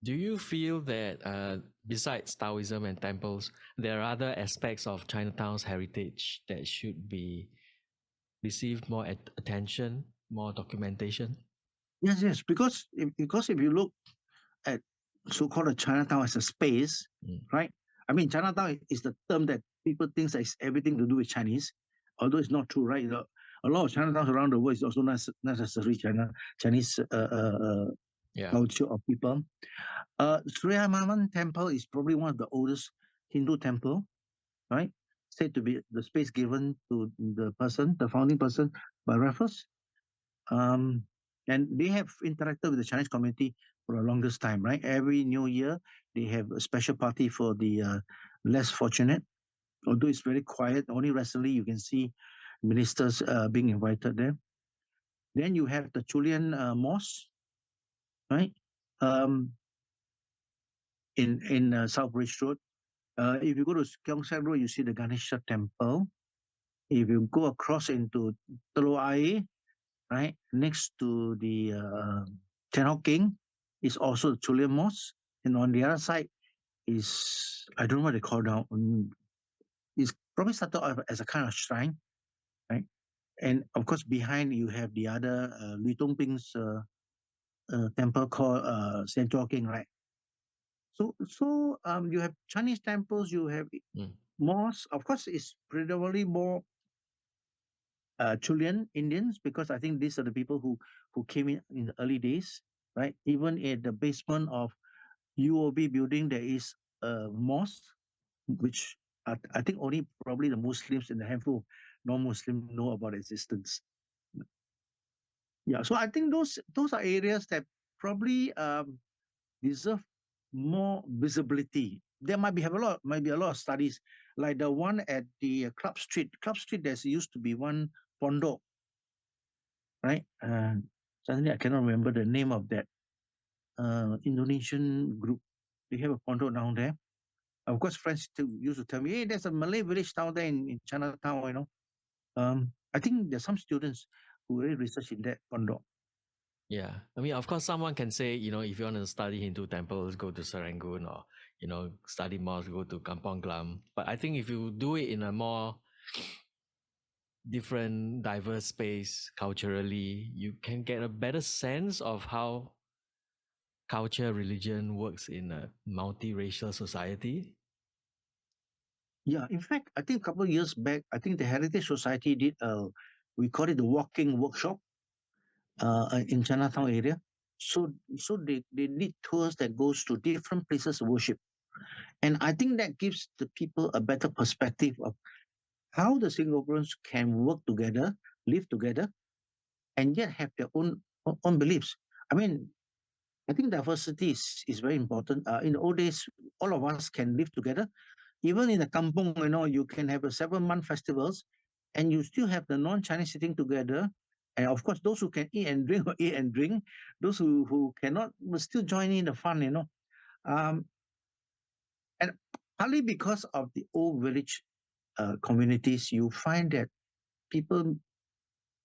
Do you feel that besides Taoism and temples, there are other aspects of Chinatown's heritage that should be received more attention, more documentation? Yes. Because if you look at so-called a Chinatown as a space, Mm. right? I mean, Chinatown is the term that people think that it's everything to do with Chinese, although it's not true, right? A lot of Chinatowns around the world is also not necessarily Chinese Yeah. culture of people. Sri Mariamman Temple is probably one of the oldest Hindu temple, right? Said to be the space given to the founding person by Raffles. Um, and they have interacted with the Chinese community for the longest time, right? Every New Year, they have a special party for the less fortunate. Although it's very quiet, only recently you can see ministers being invited there. Then you have the Julian Mosque, right? Um, in South Bridge Road. If you go to Keong Saik Road, you see the Ganesha Temple. If you go across into Telok Air, right, next to the Chen Hok King, is also the Julian Mosque. And on the other side is, I don't know what they call now, it's probably started off as a kind of shrine, right? And of course, behind you have the other Lui Tongping's temple called Saint King, right? So you have Chinese temples, you have mosques. Of course, it's predominantly more Chilean Indians because I think these are the people who came in the early days, right? Even at the basement of UOB building, there is a mosque, which I think only probably the Muslims and a handful of non-Muslim know about existence. Yeah, so I think those are areas that probably deserve more visibility. There might be a lot of studies like the one at the Club Street. Club Street, there's used to be one pondok, right? Suddenly I cannot remember the name of that Indonesian group. They have a pondok down there. Of course, friends used to tell me, "Hey, there's a Malay village down there in Chinatown." I think there's some students who really research in that pondok. Yeah. I mean, of course, someone can say, if you want to study Hindu temples, go to Serangoon, or, study mosque, go to Kampong Glam. But I think if you do it in a more different, diverse space culturally, you can get a better sense of how culture, religion works in a multiracial society. Yeah, in fact, I think a couple of years back, I think the Heritage Society did we call it the walking workshop in Chinatown area. So they lead tours that goes to different places of worship. And I think that gives the people a better perspective of how the Singaporeans can work together, live together, and yet have their own beliefs. I mean, I think diversity is very important. In the old days, all of us can live together. Even in the kampong, you can have a 7-month festivals, and you still have the non-Chinese sitting together. And of course, those who can eat and drink will eat and drink. Those who cannot will still join in the fun. Um, and partly because of the old village communities, you find that people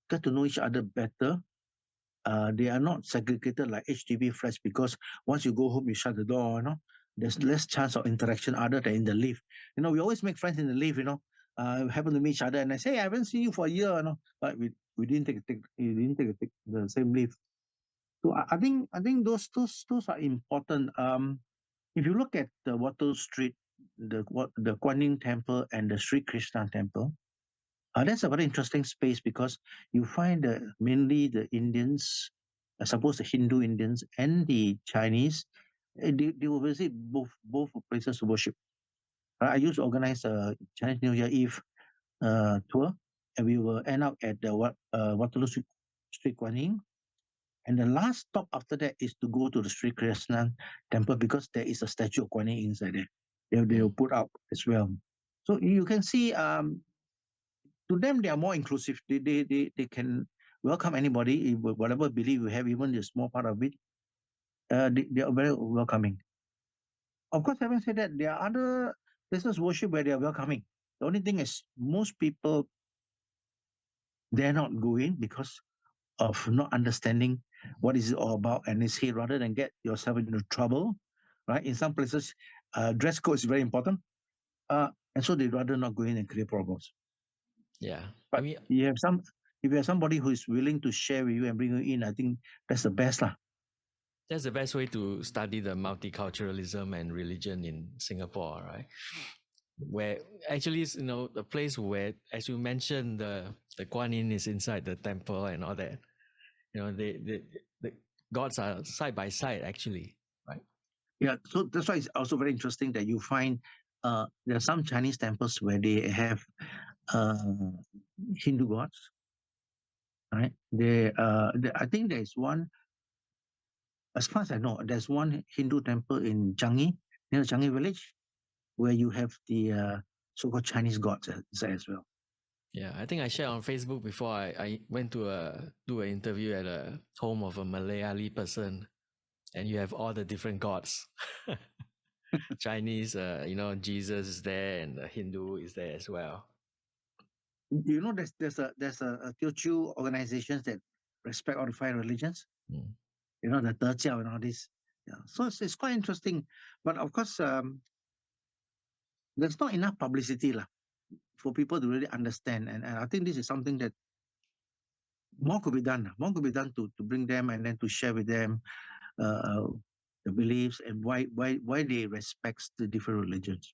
get to know each other better. They are not segregated like HDB flats because once you go home, you shut the door. There's less chance of interaction other than in the lift. We always make friends in the lift. Happen to meet each other, and I say, I haven't seen you for a year. But we didn't take the same lift. So I think those are important. If you look at the Water Street, the Kuan Yin Temple and the Sri Krishna Temple, that's a very interesting space because you find mainly the Indians, I suppose the Hindu Indians and the Chinese, they will visit both places to worship. I used to organize a Chinese New Year Eve tour, and we will end up at the Waterloo Street Kuan Yin. And the last stop after that is to go to the Sri Krishna temple because there is a statue of Kuan Yin inside there. They will put up as well. So you can see to them they are more inclusive. They can welcome anybody, whatever belief you have, even the small part of it. They are very welcoming. Of course, having said that, there are other places worship where they are welcoming. The only thing is most people dare not go in because of not understanding what is it all about, and they say rather than get yourself into trouble, right? In some places, dress code is very important, and so they'd rather not go in and create problems. Yeah. I But mean, if you have somebody who is willing to share with you and bring you in, I think that's the best lah. that's the best way to study the multiculturalism and religion in Singapore, right? Where actually, the place where, as you mentioned, the Guan Yin is inside the temple and all that. The gods are side by side, actually, right? Yeah, so that's why it's also very interesting that you find there are some Chinese temples where they have uh, Hindu gods, right? I think there is one, as far as I know, there's one Hindu temple in Changi, near Changi village, where you have the so-called Chinese gods there as well. Yeah, I think I shared on Facebook before. I went to do an interview at a home of a Malayali person, and you have all the different gods. Chinese, Jesus is there, and the Hindu is there as well. You know, there's a Teochew organizations that respect all the five religions. Mm. You know, the Dejiao and all this. Yeah, so it's quite interesting, but of course, there's not enough publicity lah for people to really understand, and I think this is something that more could be done. More could be done to bring them and then to share with them uh, the beliefs and why they respect the different religions.